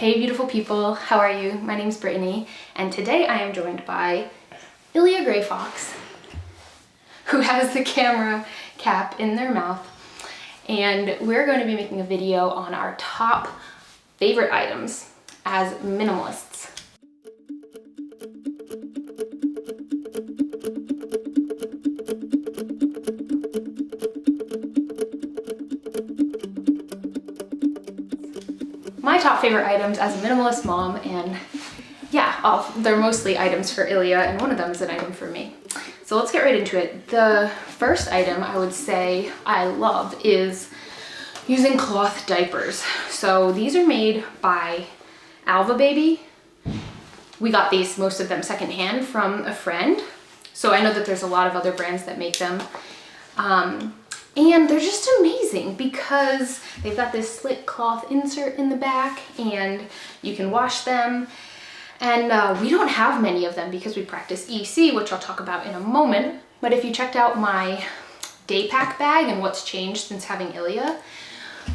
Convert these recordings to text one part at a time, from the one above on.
Hey beautiful people, how are you? My name's Brittany, and today I am joined by Ilya Gray Fox, who has the camera cap in their mouth, and we're going to be making a video on our top favorite items as minimalists. My top favorite items as a minimalist mom, and yeah, they're mostly items for Ilya, and one of them is an item for me. So let's get right into it. The first item I would say I love is using cloth diapers. So these are made by Alva Baby. We got these, most of them secondhand, from a friend. So I know that there's a lot of other brands that make them. And they're just amazing because they've got this slit cloth insert in the back and you can wash them. And we don't have many of them because we practice EC, which I'll talk about in a moment. But if you checked out my day pack bag and what's changed since having Ilya,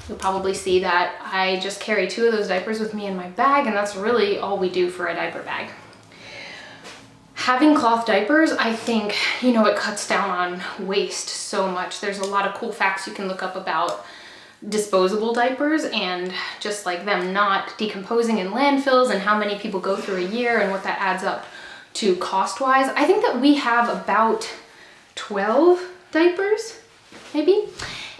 you'll probably see that I just carry 2 of those diapers with me in my bag, and that's really all we do for a diaper bag. Having cloth diapers, I think, it cuts down on waste so much. There's a lot of cool facts you can look up about disposable diapers and just like them not decomposing in landfills and how many people go through a year and what that adds up to cost-wise. I think that we have about 12 diapers, maybe,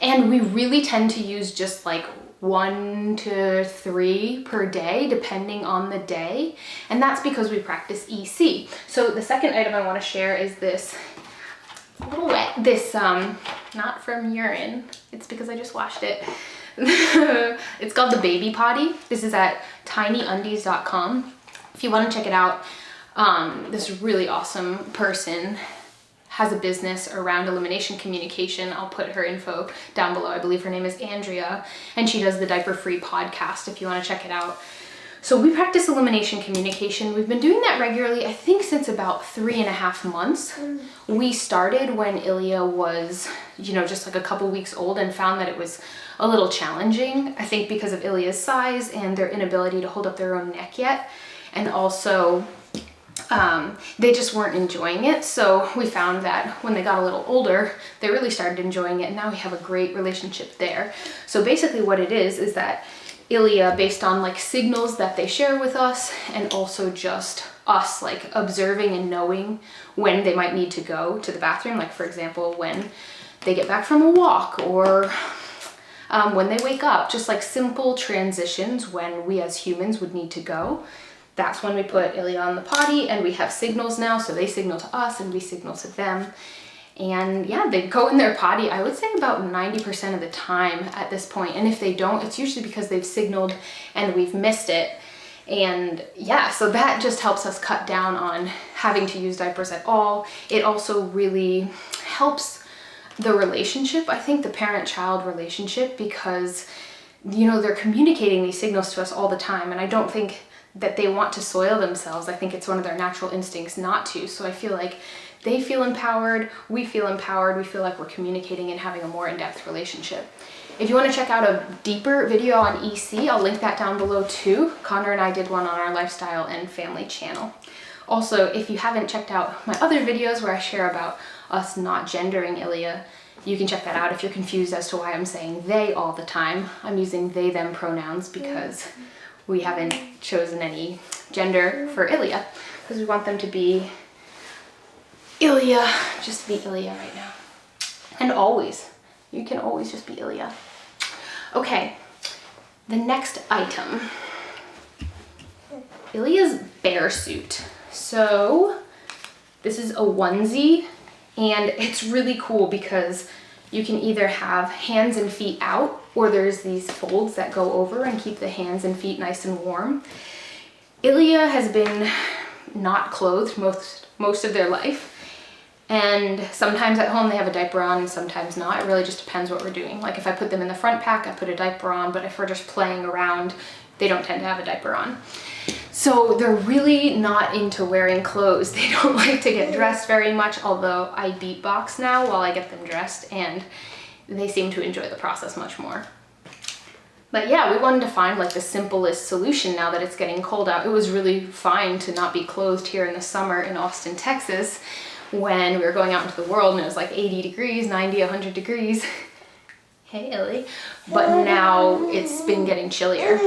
and we really tend to use just like 1 to 3 per day, depending on the day. And that's because we practice EC. So the second item I want to share is this little wet, not from urine, it's because I just washed it. It's called the Baby Potty. This is at tinyundies.com. If you want to check it out, this really awesome person has a business around elimination communication. I'll put her info down below. I believe her name is Andrea, and she does the Diaper Free podcast if you want to check it out. So we practice elimination communication. We've been doing that regularly, I think, since about 3.5 months. We started when Ilya was, just like a couple weeks old, and found that it was a little challenging, I think because of Ilya's size and their inability to hold up their own neck yet. And also, they just weren't enjoying it. So we found that when they got a little older, they really started enjoying it, and now we have a great relationship there. So basically what it is that Ilya, based on like signals that they share with us, and also just us like observing and knowing when they might need to go to the bathroom, like for example, when they get back from a walk, or when they wake up, just like simple transitions when we as humans would need to go. That's when we put Ilya on the potty, and we have signals now, so they signal to us and we signal to them. And yeah, they go in their potty, I would say about 90% of the time at this point. And if they don't, it's usually because they've signaled and we've missed it. And yeah, so that just helps us cut down on having to use diapers at all. It also really helps the relationship, I think, the parent-child relationship, because, they're communicating these signals to us all the time. And I don't think that they want to soil themselves. I think it's one of their natural instincts not to. So I feel like they feel empowered, we feel like we're communicating and having a more in-depth relationship. If you want to check out a deeper video on EC, I'll link that down below too. Connor and I did one on our lifestyle and family channel. Also, if you haven't checked out my other videos where I share about us not gendering Ilya, you can check that out if you're confused as to why I'm saying they all the time. I'm using they, them pronouns because we haven't chosen any gender for Ilya, because we want them to be Ilya, just be Ilya right now. And always, you can always just be Ilya. Okay, the next item, Ilya's bear suit. So this is a onesie, and it's really cool because you can either have hands and feet out, or there's these folds that go over and keep the hands and feet nice and warm. Ilya has been not clothed most of their life. And sometimes at home they have a diaper on and sometimes not. It really just depends what we're doing. Like if I put them in the front pack, I put a diaper on, but if we're just playing around, they don't tend to have a diaper on. So they're really not into wearing clothes. They don't like to get dressed very much, although I beatbox now while I get them dressed, and they seem to enjoy the process much more. But yeah, we wanted to find like the simplest solution now that it's getting cold out. It was really fine to not be clothed here in the summer in Austin, Texas, when we were going out into the world and it was like 80 degrees, 90, 100 degrees. Hey, Illy. But now it's been getting chillier.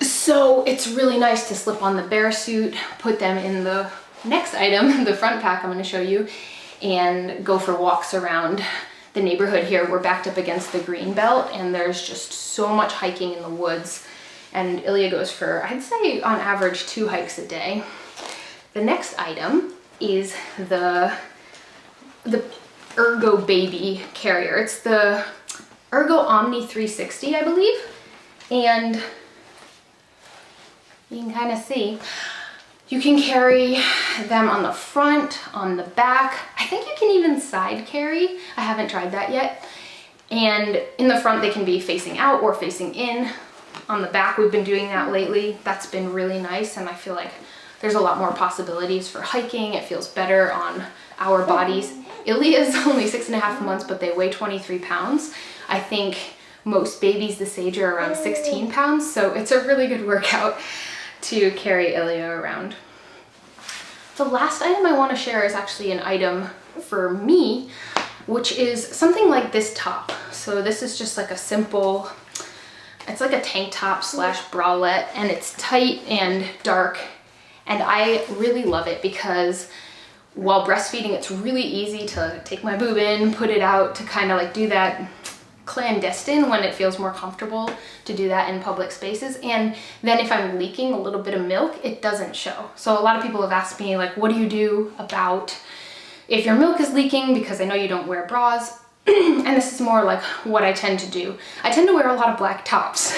So it's really nice to slip on the bear suit, put them in the next item, the front pack I'm going to show you, and go for walks around the neighborhood here. We're backed up against the green belt and there's just so much hiking in the woods. And Ilya goes for, I'd say on average, 2 hikes a day. The next item is the Ergo Baby carrier. It's the Ergo Omni 360, I believe. And you can kind of see, you can carry them on the front, on the back. I think you can even side carry. I haven't tried that yet. And in the front, they can be facing out or facing in. On the back, we've been doing that lately. That's been really nice. And I feel like there's a lot more possibilities for hiking. It feels better on our bodies. Ilya is only 6.5 months, but they weigh 23 pounds. I think most babies this age are around 16 pounds. So it's a really good workout to carry Ilya around. The last item I want to share is actually an item for me, which is something like this top. So this is just like a simple, it's like a tank top slash bralette, and it's tight and dark. And I really love it because while breastfeeding, it's really easy to take my boob in, put it out, to kind of like do that clandestine when it feels more comfortable to do that in public spaces. And then if I'm leaking a little bit of milk, it doesn't show. So a lot of people have asked me, like, what do you do about if your milk is leaking? Because I know you don't wear bras. And this is more like what I tend to do. I tend to wear a lot of black tops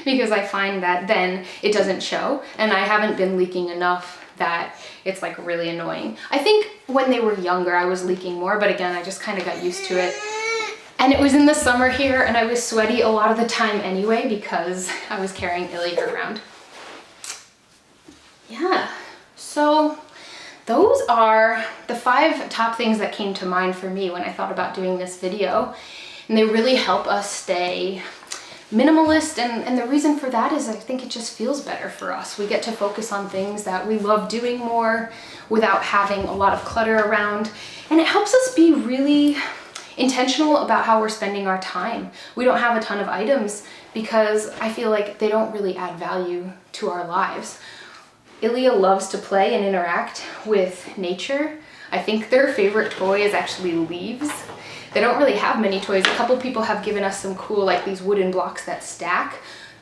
because I find that then it doesn't show, and I haven't been leaking enough that it's like really annoying. I think when they were younger, I was leaking more, but again, I just kind of got used to it. And it was in the summer here and I was sweaty a lot of the time anyway because I was carrying Ilya around. Yeah, so those are the 5 top things that came to mind for me when I thought about doing this video. And they really help us stay minimalist, and the reason for that is I think it just feels better for us. We get to focus on things that we love doing more without having a lot of clutter around, and it helps us be really intentional about how we're spending our time. We don't have a ton of items because I feel like they don't really add value to our lives. Ilya loves to play and interact with nature. I think their favorite toy is actually leaves. They don't really have many toys. A couple people have given us some cool, like these wooden blocks that stack.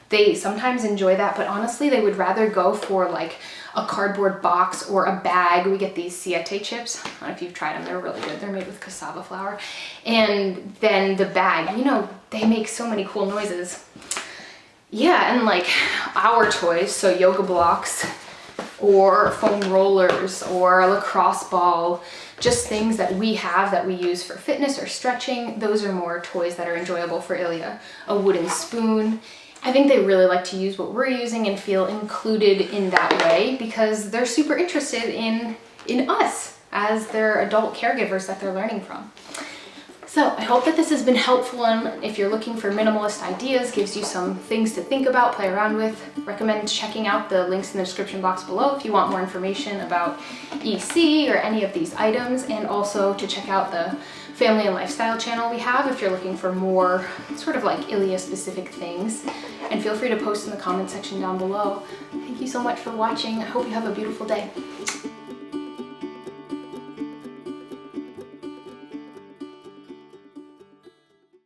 They sometimes enjoy that, but honestly, they would rather go for like a cardboard box or a bag. We get these siete chips. I don't know if you've tried them, they're really good. They're made with cassava flour. And then the bag, you know, they make so many cool noises. Yeah, and like our toys, so yoga blocks or foam rollers or a lacrosse ball, just things that we have that we use for fitness or stretching. Those are more toys that are enjoyable for Ilya. A wooden spoon. I think they really like to use what we're using and feel included in that way because they're super interested in us as their adult caregivers that they're learning from. So I hope that this has been helpful, and if you're looking for minimalist ideas, gives you some things to think about, play around with. Recommend checking out the links in the description box below if you want more information about EC or any of these items, and also to check out the family and lifestyle channel we have if you're looking for more sort of like Ilya specific things. And feel free to post in the comment section down below. Thank you so much for watching. I hope you have a beautiful day.